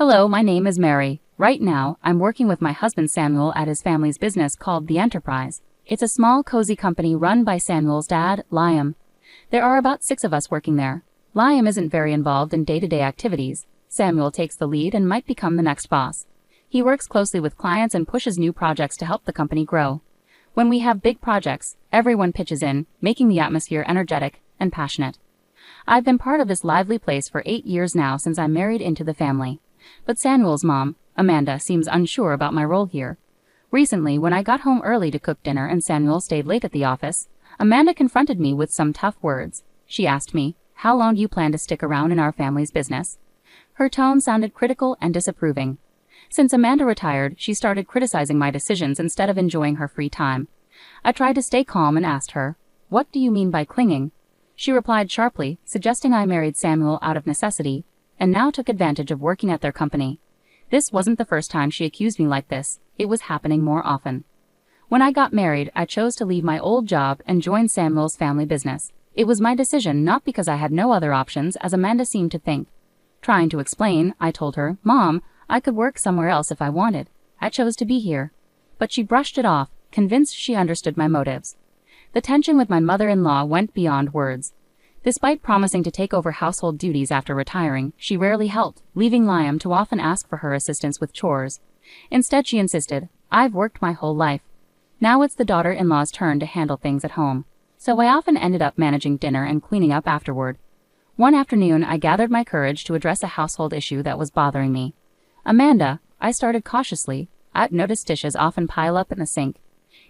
Hello, my name is Mary. Right now, I'm working with my husband Samuel at his family's business called The Enterprise. It's a small, cozy company run by Samuel's dad, Liam. There are about 6 of us working there. Liam isn't very involved in day-to-day activities. Samuel takes the lead and might become the next boss. He works closely with clients and pushes new projects to help the company grow. When we have big projects, everyone pitches in, making the atmosphere energetic and passionate. I've been part of this lively place for 8 years now since I married into the family. But Samuel's mom, Amanda, seems unsure about my role here. Recently, when I got home early to cook dinner and Samuel stayed late at the office, Amanda confronted me with some tough words. She asked me, "How long do you plan to stick around in our family's business?" Her tone sounded critical and disapproving. Since Amanda retired, she started criticizing my decisions instead of enjoying her free time. I tried to stay calm and asked her, "What do you mean by clinging?" She replied sharply, suggesting I married Samuel out of necessity, and now took advantage of working at their company. This wasn't the first time she accused me like this. It was happening more often. When I got married, I chose to leave my old job and join Samuel's family business. It was my decision, not because I had no other options, as Amanda seemed to think. Trying to explain, I told her, "Mom, I could work somewhere else if I wanted. I chose to be here." But she brushed it off, convinced she understood my motives. The tension with my mother-in-law went beyond words. Despite promising to take over household duties after retiring, she rarely helped, leaving Liam to often ask for her assistance with chores. Instead, she insisted, "I've worked my whole life. Now it's the daughter-in-law's turn to handle things at home." So I often ended up managing dinner and cleaning up afterward. One afternoon, I gathered my courage to address a household issue that was bothering me. "Amanda," I started cautiously, "I've noticed dishes often pile up in the sink.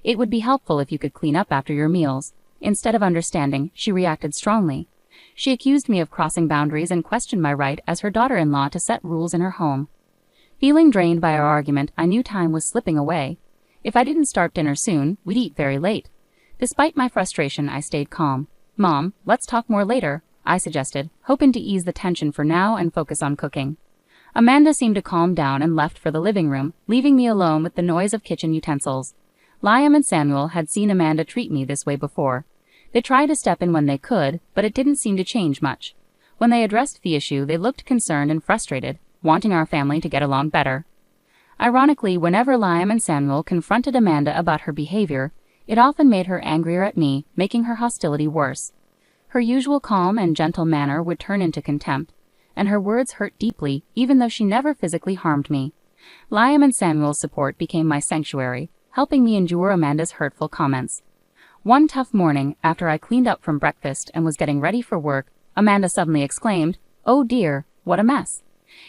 It would be helpful if you could clean up after your meals." Instead of understanding, she reacted strongly. She accused me of crossing boundaries and questioned my right as her daughter-in-law to set rules in her home. Feeling drained by our argument, I knew time was slipping away. If I didn't start dinner soon, we'd eat very late. Despite my frustration, I stayed calm. "Mom, let's talk more later," I suggested, hoping to ease the tension for now and focus on cooking. Amanda seemed to calm down and left for the living room, leaving me alone with the noise of kitchen utensils. Liam and Samuel had seen Amanda treat me this way before. They tried to step in when they could, but it didn't seem to change much. When they addressed the issue, they looked concerned and frustrated, wanting our family to get along better. Ironically, whenever Liam and Samuel confronted Amanda about her behavior, it often made her angrier at me, making her hostility worse. Her usual calm and gentle manner would turn into contempt, and her words hurt deeply, even though she never physically harmed me. Liam and Samuel's support became my sanctuary, helping me endure Amanda's hurtful comments. One tough morning, after I cleaned up from breakfast and was getting ready for work, Amanda suddenly exclaimed, "Oh dear, what a mess.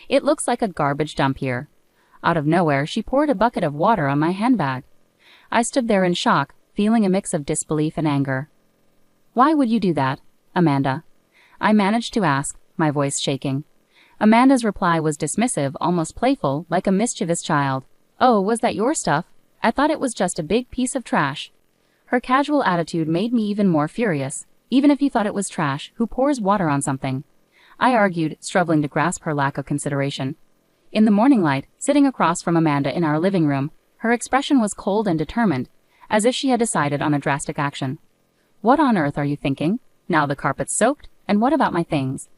It looks like a garbage dump here." Out of nowhere, she poured a bucket of water on my handbag. I stood there in shock, feeling a mix of disbelief and anger. "Why would you do that, Amanda?" I managed to ask, my voice shaking. Amanda's reply was dismissive, almost playful, like a mischievous child. "Oh, was that your stuff? I thought it was just a big piece of trash." Her casual attitude made me even more furious. Even if you thought it was trash, who pours water on something? I argued, struggling to grasp her lack of consideration. In the morning light, sitting across from Amanda in our living room, her expression was cold and determined, as if she had decided on a drastic action. "What on earth are you thinking? Now the carpet's soaked, and what about my things?"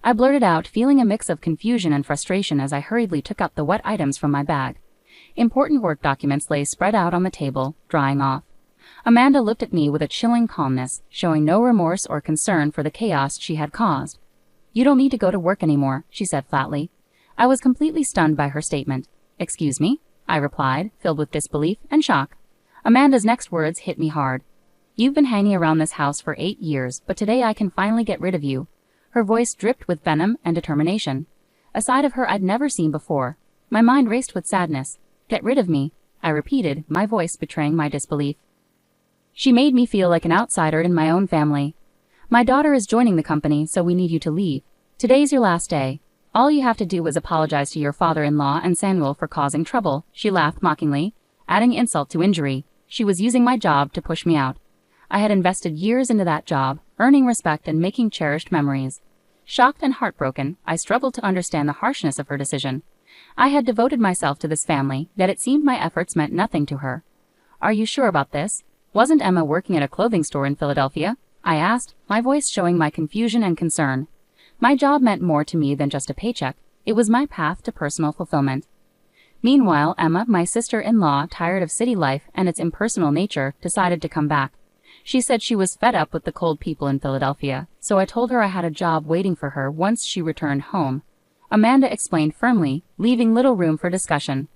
I blurted out, feeling a mix of confusion and frustration as I hurriedly took out the wet items from my bag. Important work documents lay spread out on the table, drying off. Amanda looked at me with a chilling calmness, showing no remorse or concern for the chaos she had caused. "You don't need to go to work anymore," she said flatly. I was completely stunned by her statement. "Excuse me?" I replied, filled with disbelief and shock. Amanda's next words hit me hard. "You've been hanging around this house for 8 years, but today I can finally get rid of you." Her voice dripped with venom and determination, a side of her I'd never seen before. My mind raced with sadness. "Get rid of me," I repeated, my voice betraying my disbelief. "She made me feel like an outsider in my own family. My daughter is joining the company, so we need you to leave. Today's your last day. All you have to do is apologize to your father-in-law and Samuel for causing trouble." She laughed mockingly, adding insult to injury. She was using my job to push me out. I had invested years into that job, earning respect and making cherished memories. Shocked and heartbroken, I struggled to understand the harshness of her decision. I had devoted myself to this family, yet it seemed my efforts meant nothing to her. "Are you sure about this? Wasn't Emma working at a clothing store in Philadelphia?" I asked, my voice showing my confusion and concern. My job meant more to me than just a paycheck. It was my path to personal fulfillment. Meanwhile, Emma, my sister-in-law, tired of city life and its impersonal nature, decided to come back. She said she was fed up with the cold people in Philadelphia, so I told her I had a job waiting for her once she returned home. Amanda explained firmly, leaving little room for discussion.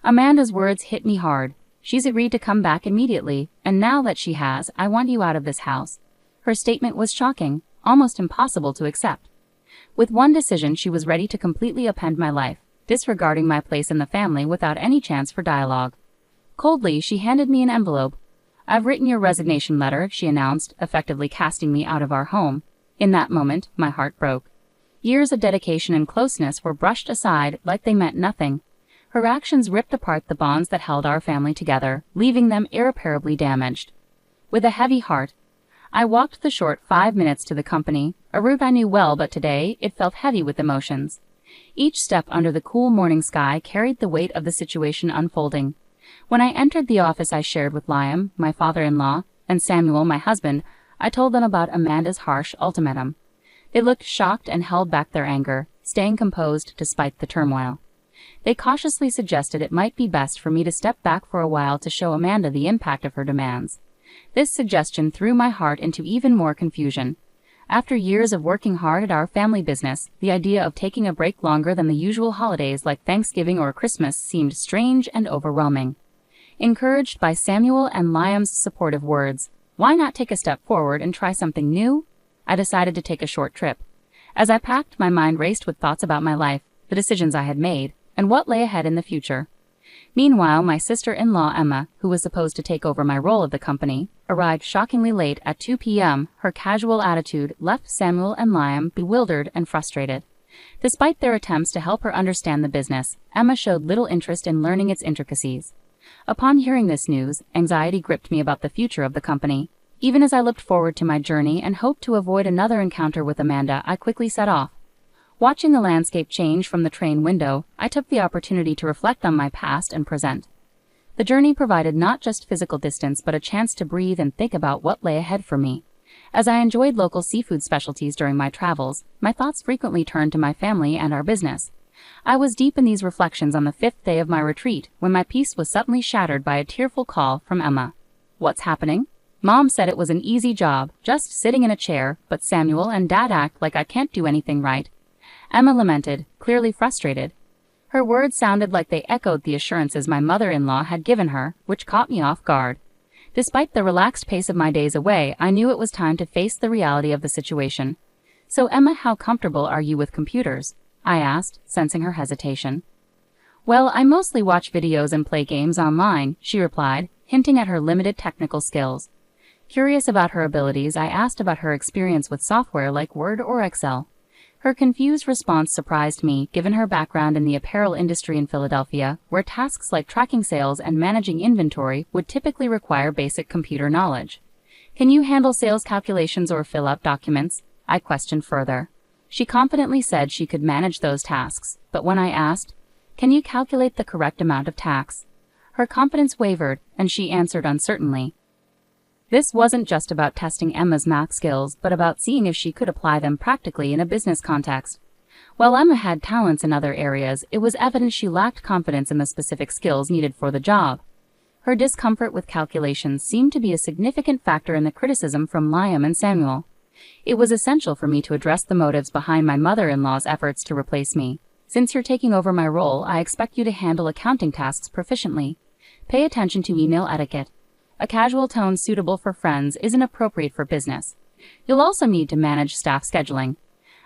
Amanda's words hit me hard. She's agreed to come back immediately, and now that she has, I want you out of this house. Her statement was shocking, almost impossible to accept. With one decision, she was ready to completely upend my life, disregarding my place in the family without any chance for dialogue. Coldly, she handed me an envelope. "I've written your resignation letter," she announced, effectively casting me out of our home. In that moment, my heart broke. Years of dedication and closeness were brushed aside like they meant nothing. Her actions ripped apart the bonds that held our family together, leaving them irreparably damaged. With a heavy heart, I walked the short 5 minutes to the company, a route I knew well, but today it felt heavy with emotions. Each step under the cool morning sky carried the weight of the situation unfolding. When I entered the office I shared with Liam, my father-in-law, and Samuel, my husband, I told them about Amanda's harsh ultimatum. They looked shocked and held back their anger, staying composed despite the turmoil. They cautiously suggested it might be best for me to step back for a while to show Amanda the impact of her demands. This suggestion threw my heart into even more confusion. After years of working hard at our family business, the idea of taking a break longer than the usual holidays like Thanksgiving or Christmas seemed strange and overwhelming. Encouraged by Samuel and Liam's supportive words, "Why not take a step forward and try something new?" I decided to take a short trip. As I packed, my mind raced with thoughts about my life, the decisions I had made, and what lay ahead in the future. Meanwhile, my sister-in-law Emma, who was supposed to take over my role at the company, arrived shockingly late at 2 p.m. Her casual attitude left Samuel and Liam bewildered and frustrated. Despite their attempts to help her understand the business, Emma showed little interest in learning its intricacies. Upon hearing this news, anxiety gripped me about the future of the company. Even as I looked forward to my journey and hoped to avoid another encounter with Amanda, I quickly set off. Watching the landscape change from the train window, I took the opportunity to reflect on my past and present. The journey provided not just physical distance but a chance to breathe and think about what lay ahead for me. As I enjoyed local seafood specialties during my travels, my thoughts frequently turned to my family and our business. I was deep in these reflections on the 5th day of my retreat when my peace was suddenly shattered by a tearful call from Emma. "What's happening?" Mom said it was an easy job, just sitting in a chair, but Samuel and Dad act like I can't do anything right. Emma lamented, clearly frustrated. Her words sounded like they echoed the assurances my mother-in-law had given her, which caught me off guard. Despite the relaxed pace of my days away, I knew it was time to face the reality of the situation. "So Emma, how comfortable are you with computers?" I asked, sensing her hesitation. "Well, I mostly watch videos and play games online," she replied, hinting at her limited technical skills. Curious about her abilities, I asked about her experience with software like Word or Excel. Her confused response surprised me, given her background in the apparel industry in Philadelphia, where tasks like tracking sales and managing inventory would typically require basic computer knowledge. "Can you handle sales calculations or fill out documents?" I questioned further. She confidently said she could manage those tasks, but when I asked, "Can you calculate the correct amount of tax?" her confidence wavered, and she answered uncertainly. This wasn't just about testing Emma's math skills, but about seeing if she could apply them practically in a business context. While Emma had talents in other areas, it was evident she lacked confidence in the specific skills needed for the job. Her discomfort with calculations seemed to be a significant factor in the criticism from Liam and Samuel. It was essential for me to address the motives behind my mother-in-law's efforts to replace me. "Since you're taking over my role, I expect you to handle accounting tasks proficiently. Pay attention to email etiquette. A casual tone suitable for friends isn't appropriate for business. You'll also need to manage staff scheduling.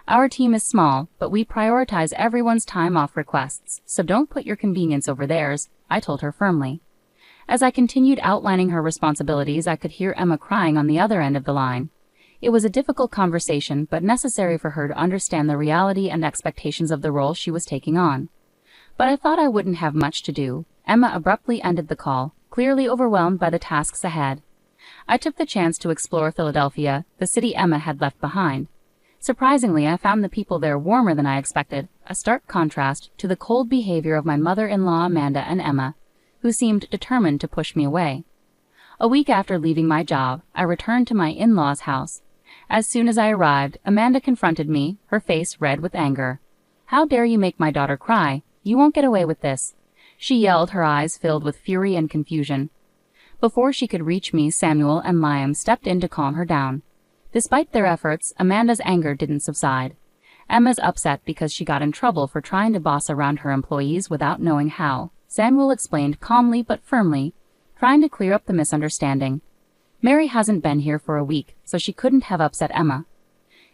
Our team is small, but we prioritize everyone's time off requests, so don't put your convenience over theirs," I told her firmly. As I continued outlining her responsibilities, I could hear Emma crying on the other end of the line. It was a difficult conversation, but necessary for her to understand the reality and expectations of the role she was taking on. But I thought I wouldn't have much to do. Emma abruptly ended the call, clearly overwhelmed by the tasks ahead. I took the chance to explore Philadelphia, the city Emma had left behind. Surprisingly, I found the people there warmer than I expected, a stark contrast to the cold behavior of my mother-in-law Amanda and Emma, who seemed determined to push me away. A week after leaving my job, I returned to my in-laws' house. As soon as I arrived, Amanda confronted me, her face red with anger. How dare you make my daughter cry? You won't get away with this," she yelled, her eyes filled with fury and confusion. Before she could reach me, Samuel and Liam stepped in to calm her down. Despite their efforts, Amanda's anger didn't subside. Emma's upset because she got in trouble for trying to boss around her employees without knowing how, Samuel explained calmly but firmly, trying to clear up the misunderstanding. Mary hasn't been here for a week, so she couldn't have upset Emma.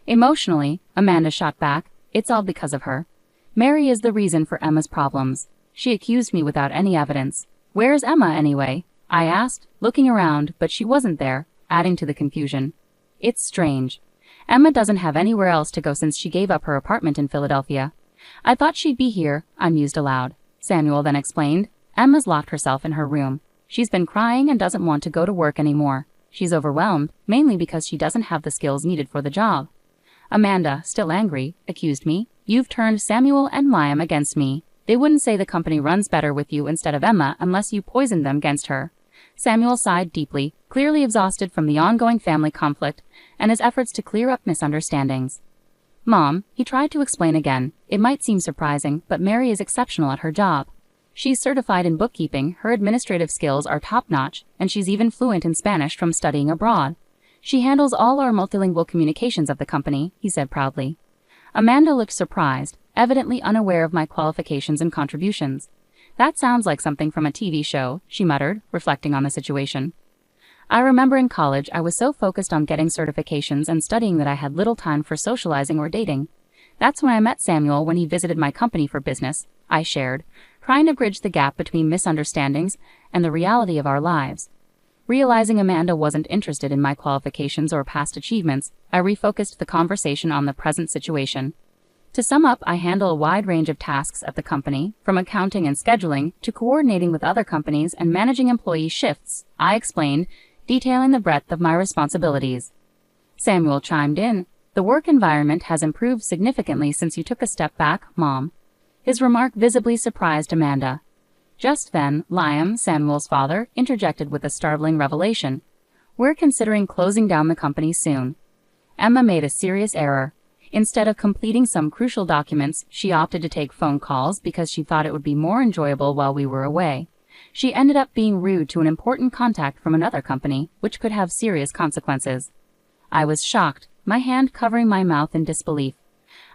Emotionally, Amanda shot back, "It's all because of her. Mary is the reason for Emma's problems. She accused me without any evidence. Where's Emma anyway?" I asked, looking around, but she wasn't there, adding to the confusion. "It's strange. Emma doesn't have anywhere else to go since she gave up her apartment in Philadelphia. I thought she'd be here," I mused aloud. Samuel then explained, "Emma's locked herself in her room. She's been crying and doesn't want to go to work anymore. She's overwhelmed, mainly because she doesn't have the skills needed for the job." Amanda, still angry, accused me, "You've turned Samuel and Liam against me. They wouldn't say the company runs better with you instead of Emma unless you poisoned them against her." Samuel sighed deeply, clearly exhausted from the ongoing family conflict and his efforts to clear up misunderstandings. "Mom," he tried to explain again, "it might seem surprising, but Mary is exceptional at her job. She's certified in bookkeeping, her administrative skills are top-notch, and she's even fluent in Spanish from studying abroad. She handles all our multilingual communications of the company," he said proudly. Amanda looked surprised, evidently unaware of my qualifications and contributions. "That sounds like something from a TV show," she muttered, reflecting on the situation. I remember in college I was so focused on getting certifications and studying that I had little time for socializing or dating. "That's when I met Samuel when he visited my company for business," I shared, trying to bridge the gap between misunderstandings and the reality of our lives. Realizing Amanda wasn't interested in my qualifications or past achievements, I refocused the conversation on the present situation. To sum up, I handle a wide range of tasks at the company, from accounting and scheduling to coordinating with other companies and managing employee shifts, I explained, detailing the breadth of my responsibilities. Samuel chimed in, "The work environment has improved significantly since you took a step back, Mom." His remark visibly surprised Amanda. Just then, Liam, Samuel's father, interjected with a startling revelation. "We're considering closing down the company soon." Emma made a serious error. Instead of completing some crucial documents, she opted to take phone calls because she thought it would be more enjoyable while we were away. She ended up being rude to an important contact from another company, which could have serious consequences. I was shocked, my hand covering my mouth in disbelief.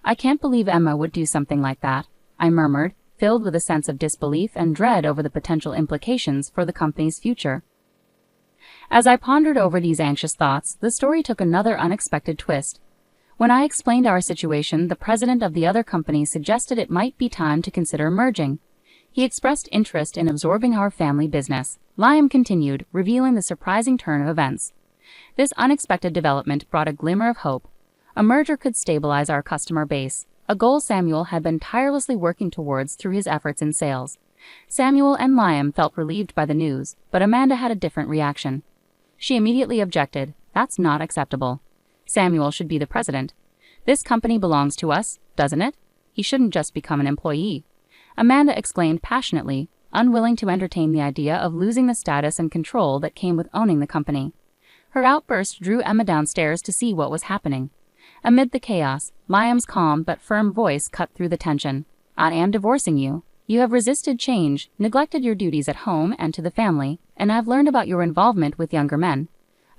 "I can't believe Emma would do something like that," I murmured, filled with a sense of disbelief and dread over the potential implications for the company's future. As I pondered over these anxious thoughts, the story took another unexpected twist. When I explained our situation, the president of the other company suggested it might be time to consider merging. He expressed interest in absorbing our family business. Liam continued, revealing the surprising turn of events. This unexpected development brought a glimmer of hope. A merger could stabilize our customer base, a goal Samuel had been tirelessly working towards through his efforts in sales. Samuel and Liam felt relieved by the news, but Amanda had a different reaction. She immediately objected, "That's not acceptable. Samuel should be the president. This company belongs to us, doesn't it? He shouldn't just become an employee." Amanda exclaimed passionately, unwilling to entertain the idea of losing the status and control that came with owning the company. Her outburst drew Emma downstairs to see what was happening. Amid the chaos, Liam's calm but firm voice cut through the tension. "I am divorcing you. You have resisted change, neglected your duties at home and to the family, and I've learned about your involvement with younger men.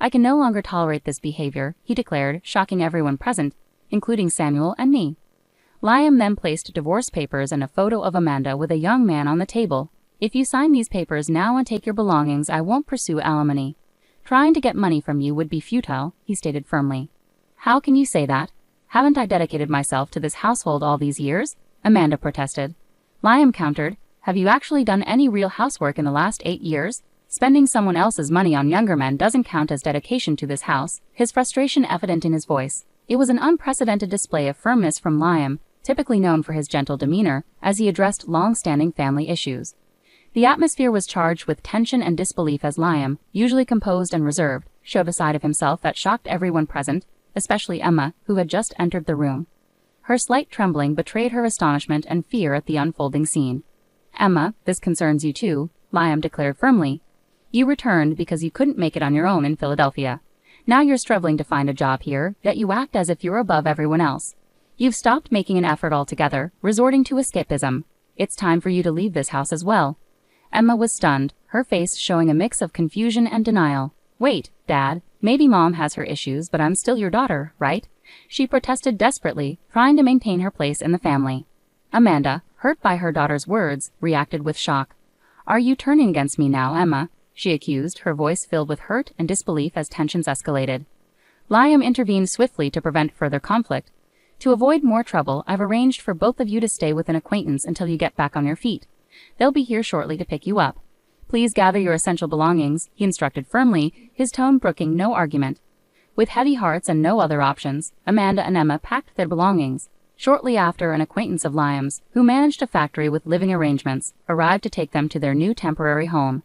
I can no longer tolerate this behavior," he declared, shocking everyone present, including Samuel and me. Liam then placed divorce papers and a photo of Amanda with a young man on the table. "If you sign these papers now and take your belongings, I won't pursue alimony. Trying to get money from you would be futile," he stated firmly. "How can you say that? Haven't I dedicated myself to this household all these years?" Amanda protested. Liam countered, "Have you actually done any real housework in the last 8 years? Spending someone else's money on younger men doesn't count as dedication to this house," his frustration evident in his voice. It was an unprecedented display of firmness from Liam, typically known for his gentle demeanor, as he addressed long-standing family issues. The atmosphere was charged with tension and disbelief as Liam, usually composed and reserved, showed a side of himself that shocked everyone present, especially Emma, who had just entered the room. Her slight trembling betrayed her astonishment and fear at the unfolding scene. "Emma, this concerns you too," Liam declared firmly. "You returned because you couldn't make it on your own in Philadelphia. Now you're struggling to find a job here, yet you act as if you're above everyone else. You've stopped making an effort altogether, resorting to escapism. It's time for you to leave this house as well. Emma was stunned, her face showing a mix of confusion and denial. Wait, Dad, maybe Mom has her issues, but I'm still your daughter, right? She protested desperately, trying to maintain her place in the family. Amanda, hurt by her daughter's words, reacted with shock. Are you turning against me now, Emma? She accused, her voice filled with hurt and disbelief as tensions escalated. Liam intervened swiftly to prevent further conflict. To avoid more trouble, I've arranged for both of you to stay with an acquaintance until you get back on your feet. They'll be here shortly to pick you up. Please gather your essential belongings, he instructed firmly, his tone brooking no argument. With heavy hearts and no other options, Amanda and Emma packed their belongings. Shortly after, an acquaintance of Liam's, who managed a factory with living arrangements, arrived to take them to their new temporary home.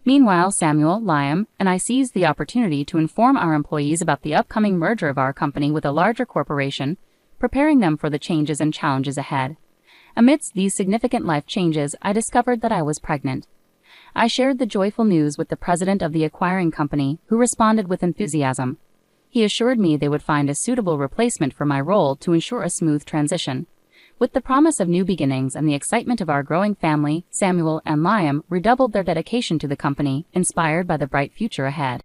Meanwhile, Samuel, Liam, and I seized the opportunity to inform our employees about the upcoming merger of our company with a larger corporation, preparing them for the changes and challenges ahead. Amidst these significant life changes, I discovered that I was pregnant. I shared the joyful news with the president of the acquiring company, who responded with enthusiasm. He assured me they would find a suitable replacement for my role to ensure a smooth transition. With the promise of new beginnings and the excitement of our growing family, Samuel and Liam redoubled their dedication to the company, inspired by the bright future ahead.